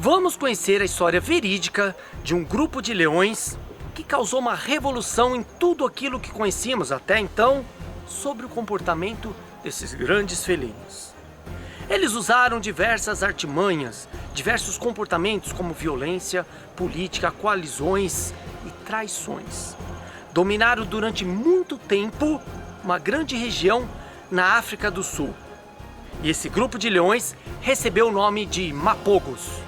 Vamos conhecer a história verídica de um grupo de leões que causou uma revolução em tudo aquilo que conhecíamos até então sobre o comportamento desses grandes felinos. Eles usaram diversas artimanhas, diversos comportamentos como violência, política, coalizões e traições. Dominaram durante muito tempo uma grande região na África do Sul. E esse grupo de leões recebeu o nome de Mapogos.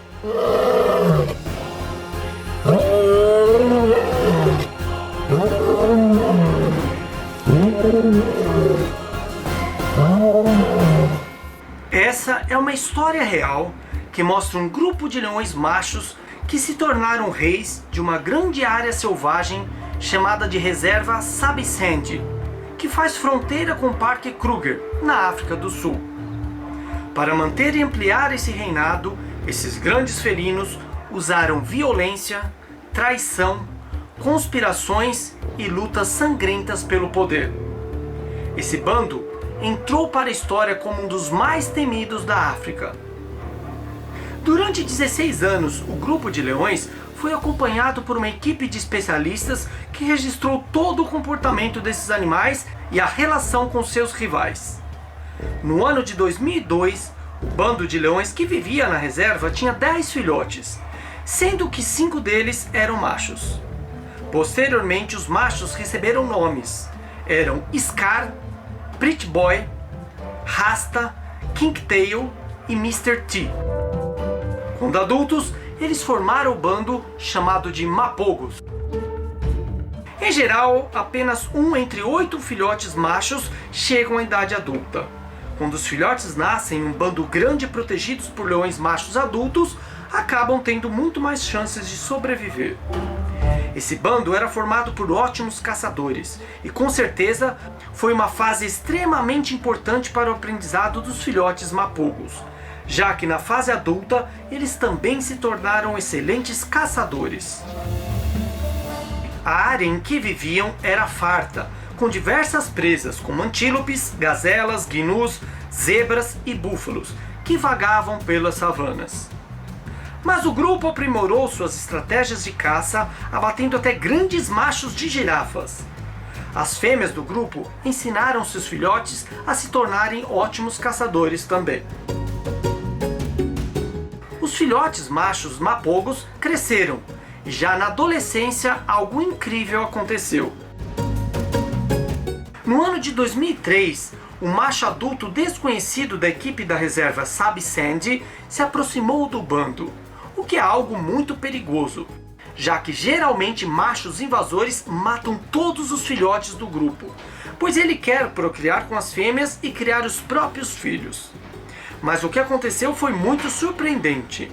Essa é uma história real que mostra um grupo de leões machos que se tornaram reis de uma grande área selvagem chamada de Reserva Sabi-Sand, que faz fronteira com o Parque Kruger, na África do Sul. Para manter e ampliar esse reinado, esses grandes felinos usaram violência, traição, conspirações e lutas sangrentas pelo poder. Esse bando entrou para a história como um dos mais temidos da África. Durante 16 anos, o grupo de leões foi acompanhado por uma equipe de especialistas que registrou todo o comportamento desses animais e a relação com seus rivais. No ano de 2002, o bando de leões que vivia na reserva tinha 10 filhotes, sendo que 5 deles eram machos. Posteriormente, os machos receberam nomes. Eram Scar, Pretty Boy, Rasta, Kingtail e Mr. T. Quando adultos, eles formaram o bando chamado de Mapogos. Em geral, apenas um entre 8 filhotes machos chegam à idade adulta. Quando os filhotes nascem em um bando grande protegidos por leões machos adultos, acabam tendo muito mais chances de sobreviver. Esse bando era formado por ótimos caçadores e com certeza foi uma fase extremamente importante para o aprendizado dos filhotes mapogos, já que na fase adulta eles também se tornaram excelentes caçadores. A área em que viviam era farta, com diversas presas como antílopes, gazelas, gnus, zebras e búfalos, que vagavam pelas savanas. Mas o grupo aprimorou suas estratégias de caça, abatendo até grandes machos de girafas. As fêmeas do grupo ensinaram seus filhotes a se tornarem ótimos caçadores também. Os filhotes machos mapogos cresceram, e já na adolescência algo incrível aconteceu. No ano de 2003, um macho adulto desconhecido da equipe da reserva Sabi-Sand se aproximou do bando, o que é algo muito perigoso, já que geralmente machos invasores matam todos os filhotes do grupo, pois ele quer procriar com as fêmeas e criar os próprios filhos. Mas o que aconteceu foi muito surpreendente.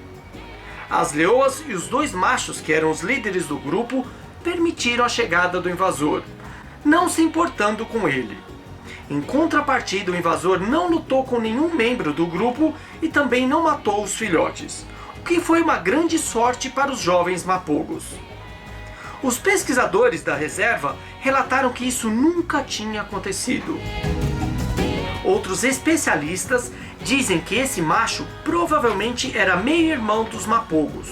As leoas e os 2 machos, que eram os líderes do grupo, permitiram a chegada do invasor, não se importando com ele. Em contrapartida, o invasor não lutou com nenhum membro do grupo e também não matou os filhotes, o que foi uma grande sorte para os jovens mapogos. Os pesquisadores da reserva relataram que isso nunca tinha acontecido. Outros especialistas dizem que esse macho provavelmente era meio-irmão dos mapogos.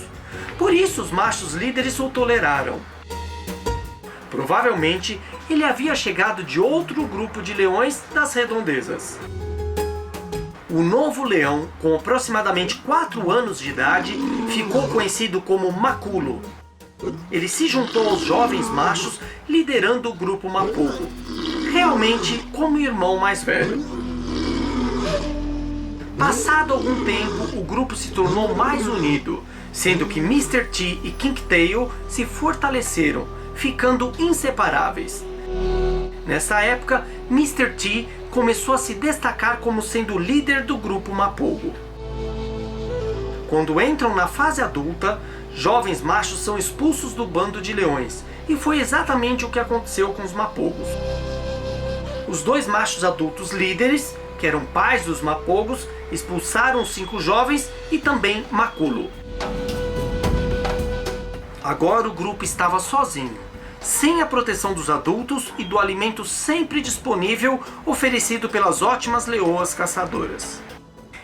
Por isso os machos líderes o toleraram. Provavelmente ele havia chegado de outro grupo de leões das redondezas. O novo leão, com aproximadamente 4 anos de idade, ficou conhecido como Maculo. Ele se juntou aos jovens machos, liderando o grupo mapogo, realmente como o irmão mais velho. Passado algum tempo, o grupo se tornou mais unido, sendo que Mr. T e Kingtail se fortaleceram, ficando inseparáveis. Nessa época, Mr. T começou a se destacar como sendo o líder do grupo mapogo. Quando entram na fase adulta, jovens machos são expulsos do bando de leões, e foi exatamente o que aconteceu com os mapogos. Os 2 machos adultos líderes, que eram pais dos mapogos, expulsaram os 5 jovens e também Maculo. Agora o grupo estava sozinho, sem a proteção dos adultos e do alimento sempre disponível oferecido pelas ótimas leoas caçadoras.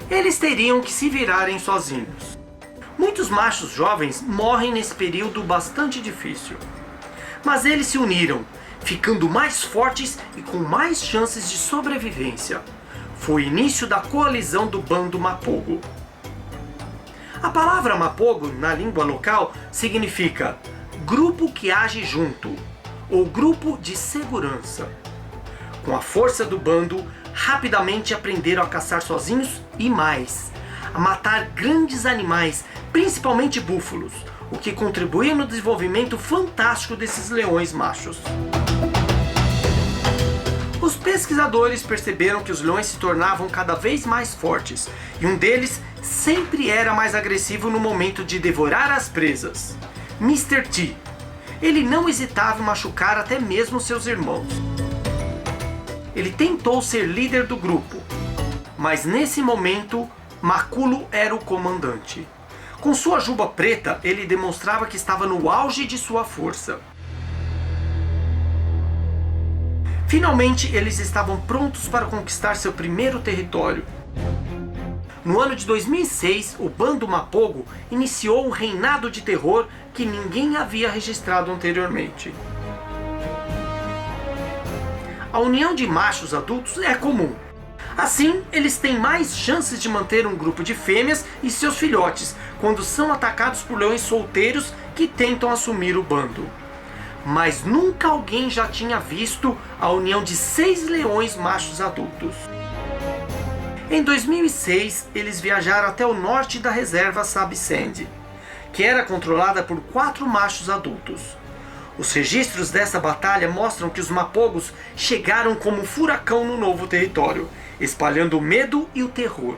Eles teriam que se virarem sozinhos. Muitos machos jovens morrem nesse período bastante difícil. Mas eles se uniram, ficando mais fortes e com mais chances de sobrevivência. Foi o início da coalizão do bando Mapogo. A palavra Mapogo, na língua local, significa grupo que age junto, ou grupo de segurança. Com a força do bando, rapidamente aprenderam a caçar sozinhos e mais, a matar grandes animais, principalmente búfalos, o que contribuiu no desenvolvimento fantástico desses leões machos. Os pesquisadores perceberam que os leões se tornavam cada vez mais fortes, e um deles sempre era mais agressivo no momento de devorar as presas, Mr. T. Ele não hesitava em machucar até mesmo seus irmãos. Ele tentou ser líder do grupo, mas nesse momento, Maculo era o comandante. Com sua juba preta, ele demonstrava que estava no auge de sua força. Finalmente, eles estavam prontos para conquistar seu primeiro território. No ano de 2006, o bando Mapogo iniciou um reinado de terror que ninguém havia registrado anteriormente. A união de machos adultos é comum. Assim, eles têm mais chances de manter um grupo de fêmeas e seus filhotes quando são atacados por leões solteiros que tentam assumir o bando. Mas nunca alguém já tinha visto a união de 6 leões machos adultos. Em 2006, eles viajaram até o norte da reserva Sabi Sand, que era controlada por 4 machos adultos. Os registros dessa batalha mostram que os Mapogos chegaram como um furacão no novo território, espalhando o medo e o terror.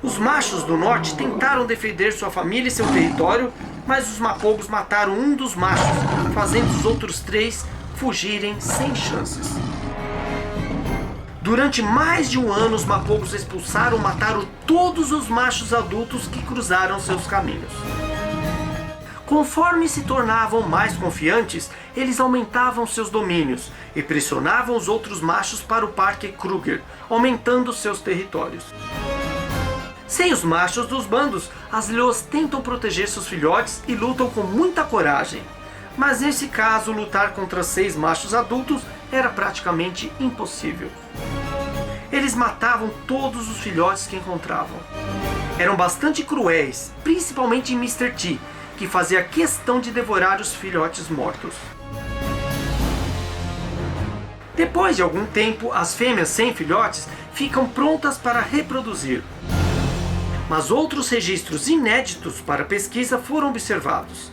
Os machos do norte tentaram defender sua família e seu território, mas os Mapogos mataram um dos machos, fazendo os outros 3 fugirem sem chances. Durante mais de um ano, os Mapogos expulsaram ou mataram todos os machos adultos que cruzaram seus caminhos. Conforme se tornavam mais confiantes, eles aumentavam seus domínios e pressionavam os outros machos para o Parque Kruger, aumentando seus territórios. Sem os machos dos bandos, as leoas tentam proteger seus filhotes e lutam com muita coragem. Mas nesse caso, lutar contra 6 machos adultos era praticamente impossível. Eles matavam todos os filhotes que encontravam. Eram bastante cruéis, principalmente Mr. T, que fazia questão de devorar os filhotes mortos. Depois de algum tempo, as fêmeas sem filhotes ficam prontas para reproduzir. Mas outros registros inéditos para pesquisa foram observados.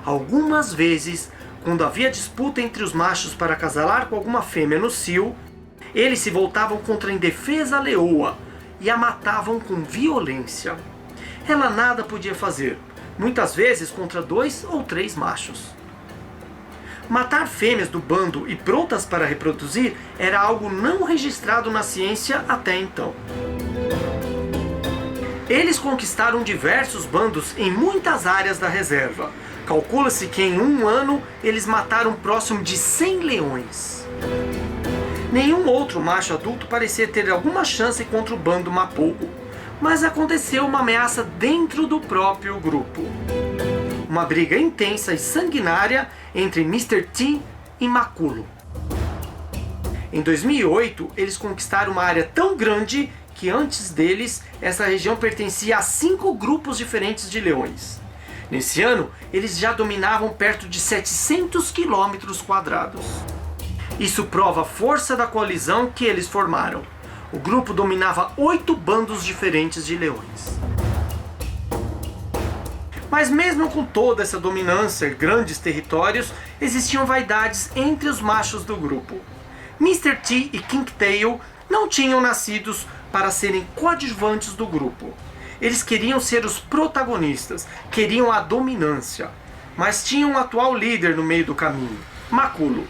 Algumas vezes, quando havia disputa entre os machos para acasalar com alguma fêmea no cio, eles se voltavam contra a indefesa leoa e a matavam com violência. Ela nada podia fazer, muitas vezes contra 2 ou 3 machos. Matar fêmeas do bando e prontas para reproduzir era algo não registrado na ciência até então. Eles conquistaram diversos bandos em muitas áreas da reserva. Calcula-se que em um ano eles mataram próximo de 100 leões. Nenhum outro macho adulto parecia ter alguma chance contra o bando Mapogo, mas aconteceu uma ameaça dentro do próprio grupo. Uma briga intensa e sanguinária entre Mr. T e Maculo. Em 2008, eles conquistaram uma área tão grande que antes deles, essa região pertencia a 5 grupos diferentes de leões. Nesse ano, eles já dominavam perto de 700 quilômetros quadrados. Isso prova a força da coalizão que eles formaram. O grupo dominava 8 bandos diferentes de leões. Mas mesmo com toda essa dominância e grandes territórios, existiam vaidades entre os machos do grupo. Mr. T e Kingtail não tinham nascidos para serem coadjuvantes do grupo. Eles queriam ser os protagonistas, queriam a dominância. Mas tinham um atual líder no meio do caminho, Maculo.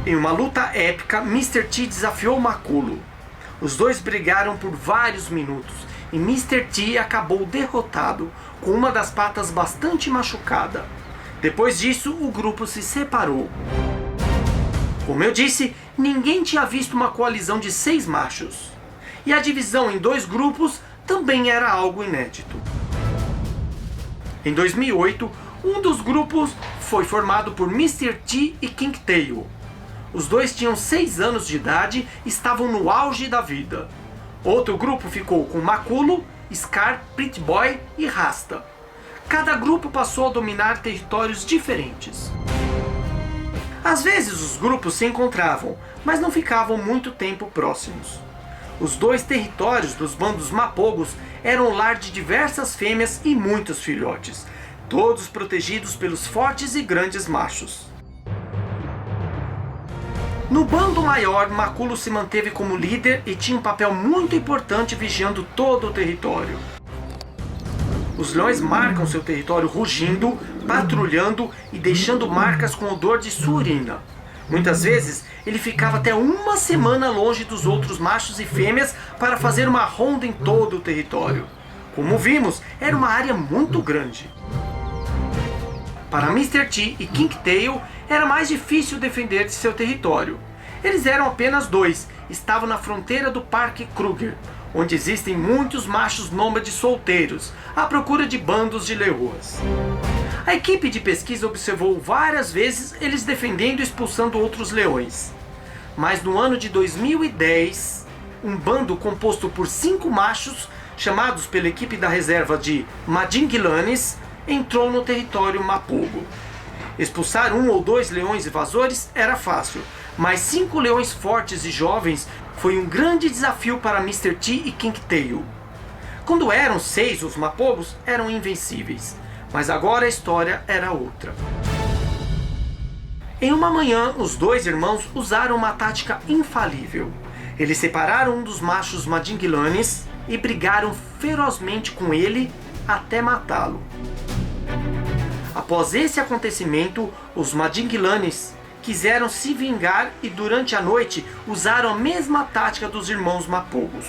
Em uma luta épica, Mr. T desafiou Maculo. Os dois brigaram por vários minutos e Mr. T acabou derrotado, com uma das patas bastante machucada. Depois disso, o grupo se separou. Como eu disse, ninguém tinha visto uma coalizão de 6 machos. E a divisão em 2 grupos também era algo inédito. Em 2008, um dos grupos foi formado por Mr. T e King Tail. Os dois tinham 6 anos de idade e estavam no auge da vida. Outro grupo ficou com Maculo, Scar, Pretty Boy e Rasta. Cada grupo passou a dominar territórios diferentes. Às vezes os grupos se encontravam, mas não ficavam muito tempo próximos. Os dois territórios dos bandos Mapogos eram o lar de diversas fêmeas e muitos filhotes, todos protegidos pelos fortes e grandes machos. No bando maior, Maculo se manteve como líder e tinha um papel muito importante vigiando todo o território. Os leões marcam seu território rugindo, patrulhando e deixando marcas com odor de sua urina. Muitas vezes, ele ficava até uma semana longe dos outros machos e fêmeas para fazer uma ronda em todo o território. Como vimos, era uma área muito grande. Para Mr. T e King Tail, era mais difícil defender de seu território. Eles eram apenas 2, estavam na fronteira do Parque Kruger, onde existem muitos machos nômades solteiros, à procura de bandos de leoas. A equipe de pesquisa observou várias vezes eles defendendo e expulsando outros leões. Mas no ano de 2010, um bando composto por 5 machos, chamados pela equipe da reserva de Madingilanes, entrou no território Mapogo. Expulsar 1 ou 2 leões invasores era fácil, mas 5 leões fortes e jovens foi um grande desafio para Mr. T e King Tail. Quando eram 6, os Mapogos eram invencíveis, mas agora a história era outra. Em uma manhã, os 2 irmãos usaram uma tática infalível. Eles separaram um dos machos Madingilanes e brigaram ferozmente com ele até matá-lo. Após esse acontecimento, os Madingilanes quiseram se vingar e durante a noite usaram a mesma tática dos irmãos Mapogos.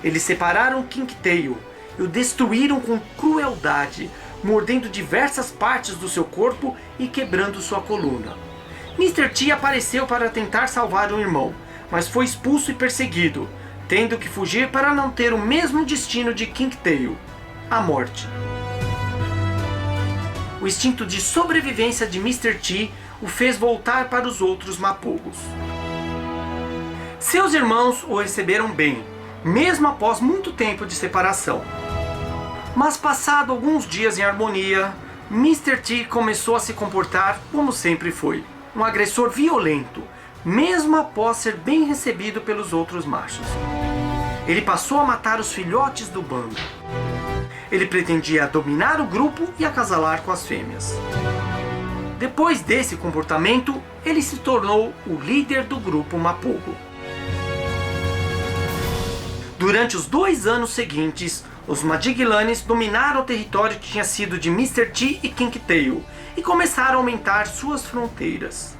Eles separaram King Tail e o destruíram com crueldade, mordendo diversas partes do seu corpo e quebrando sua coluna. Mr. T apareceu para tentar salvar o irmão, mas foi expulso e perseguido, tendo que fugir para não ter o mesmo destino de King Tail, a morte. O instinto de sobrevivência de Mr. T o fez voltar para os outros Mapogos. Seus irmãos o receberam bem, mesmo após muito tempo de separação. Mas passado alguns dias em harmonia, Mr. T começou a se comportar como sempre foi, um agressor violento, mesmo após ser bem recebido pelos outros machos. Ele passou a matar os filhotes do bando. Ele pretendia dominar o grupo e acasalar com as fêmeas. Depois desse comportamento, ele se tornou o líder do grupo Mapogo. Durante os 2 anos seguintes, os Madingilanes dominaram o território que tinha sido de Mr. T e King Tail e começaram a aumentar suas fronteiras.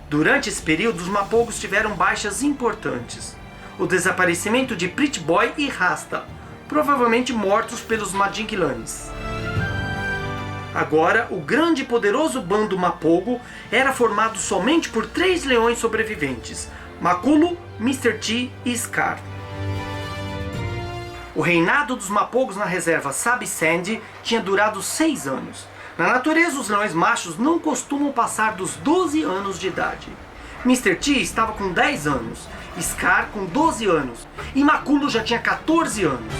Durante esse período, os Mapogos tiveram baixas importantes. O desaparecimento de Pretty Boy e Rasta, provavelmente mortos pelos Madingilanes. Agora, o grande e poderoso bando Mapogo era formado somente por 3 leões sobreviventes, Maculo, Mr. T e Scar. O reinado dos Mapogos na reserva Sabi Sand tinha durado 6 anos. Na natureza, os leões machos não costumam passar dos 12 anos de idade. Mr. T estava com 10 anos, Scar com 12 anos e Maculo já tinha 14 anos.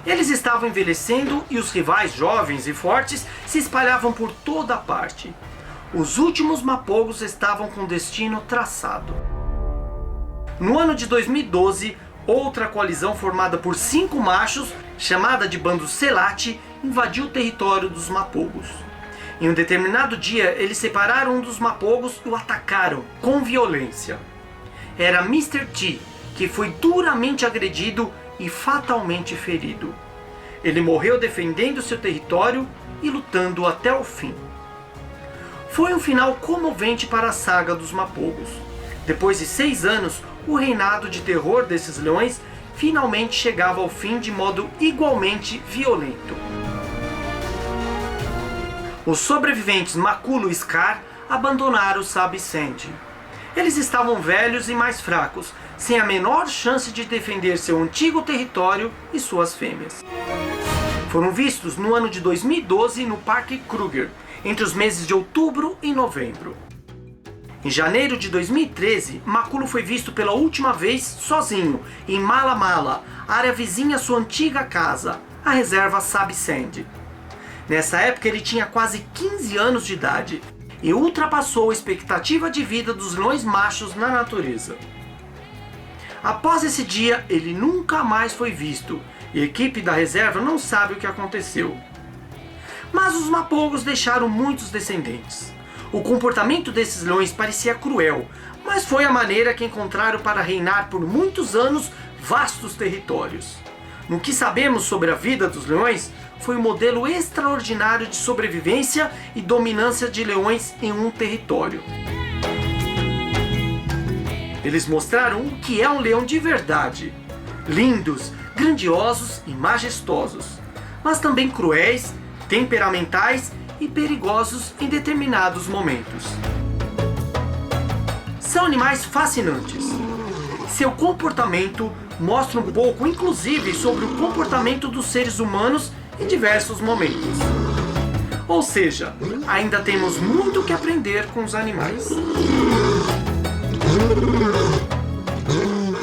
Eles estavam envelhecendo e os rivais jovens e fortes se espalhavam por toda parte. Os últimos Mapogos estavam com o destino traçado. No ano de 2012, outra coalizão formada por 5 machos, chamada de Bando Selate, invadiu o território dos Mapogos. Em um determinado dia, eles separaram um dos Mapogos e o atacaram com violência. Era Mr. T, que foi duramente agredido e fatalmente ferido. Ele morreu defendendo seu território e lutando até o fim. Foi um final comovente para a saga dos Mapogos. Depois de 6 anos, o reinado de terror desses leões finalmente chegava ao fim de modo igualmente violento. Os sobreviventes Maculo e Scar abandonaram Sabi Sand. Eles estavam velhos e mais fracos, sem a menor chance de defender seu antigo território e suas fêmeas. Foram vistos no ano de 2012 no Parque Kruger, entre os meses de outubro e novembro. Em janeiro de 2013, Maculo foi visto pela última vez sozinho, em Mala Mala, área vizinha à sua antiga casa, a reserva Sabi Sand. Nessa época ele tinha quase 15 anos de idade e ultrapassou a expectativa de vida dos leões machos na natureza. Após esse dia, ele nunca mais foi visto e a equipe da reserva não sabe o que aconteceu. Mas os mapogos deixaram muitos descendentes. O comportamento desses leões parecia cruel, mas foi a maneira que encontraram para reinar por muitos anos vastos territórios. No que sabemos sobre a vida dos leões, foi um modelo extraordinário de sobrevivência e dominância de leões em um território. Eles mostraram o que é um leão de verdade. Lindos, grandiosos e majestosos, mas também cruéis, temperamentais e perigosos em determinados momentos. São animais fascinantes. Seu comportamento mostra um pouco, inclusive, sobre o comportamento dos seres humanos em diversos momentos. Ou seja, ainda temos muito que aprender com os animais.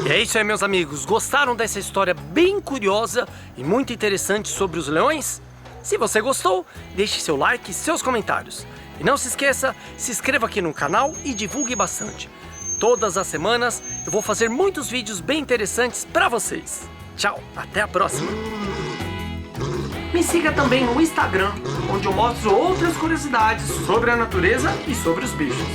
E é isso aí, meus amigos. Gostaram dessa história bem curiosa e muito interessante sobre os leões? Se você gostou, deixe seu like e seus comentários. E não se esqueça, se inscreva aqui no canal e divulgue bastante. Todas as semanas eu vou fazer muitos vídeos bem interessantes para vocês. Tchau, até a próxima! Me siga também no Instagram, onde eu mostro outras curiosidades sobre a natureza e sobre os bichos.